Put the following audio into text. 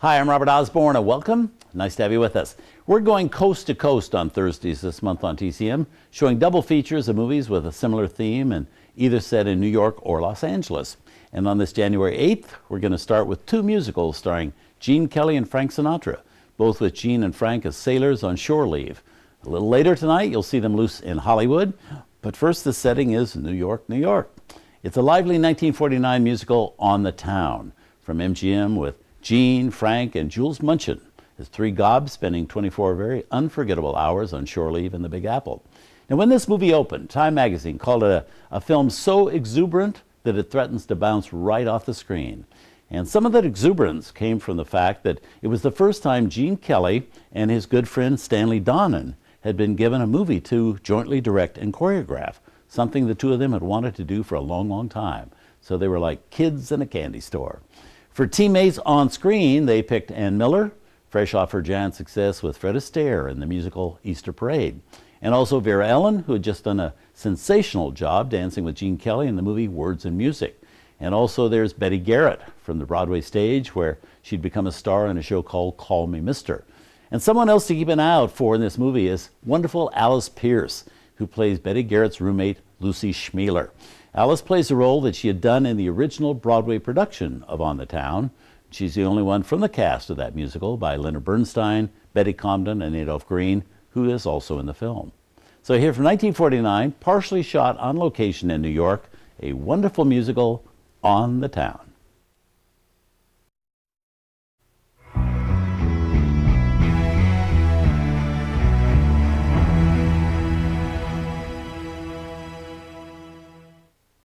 Hi, I'm Robert Osborne, and welcome. Nice to have you with us. We're going coast to coast on Thursdays this month on TCM, showing double features of movies with a similar theme and either set in New York or Los Angeles. And on this January 8th, we're going to start with two musicals starring Gene Kelly and Frank Sinatra, both with Gene and Frank as sailors on shore leave. A little later tonight, you'll see them loose in Hollywood. But first, the setting is New York, New York. It's a lively 1949 musical on the town from MGM with Gene, Frank, and Jules Munchin as three gobs spending 24 very unforgettable hours on shore leave in the Big Apple. Now, when this movie opened, Time magazine called it a film so exuberant that it threatens to bounce right off the screen. And some of that exuberance came from the fact that it was the first time Gene Kelly and his good friend Stanley Donen had been given a movie to jointly direct and choreograph, something the two of them had wanted to do for a long, long time. So they were like kids in a candy store. For teammates on screen, they picked Ann Miller, fresh off her giant success with Fred Astaire in the musical Easter Parade, and also Vera Ellen, who had just done a sensational job dancing with Gene Kelly in the movie Words and Music. And also there's Betty Garrett from the Broadway stage, where she'd become a star in a show called Call Me Mister. And someone else to keep an eye out for in this movie is wonderful Alice Pierce, who plays Betty Garrett's roommate, Lucy Schmealer. Alice plays a role that she had done in the original Broadway production of On the Town. She's the only one from the cast of that musical by Leonard Bernstein, Betty Comden, and Adolph Green, who is also in the film. So here from 1949, partially shot on location in New York, a wonderful musical, On the Town.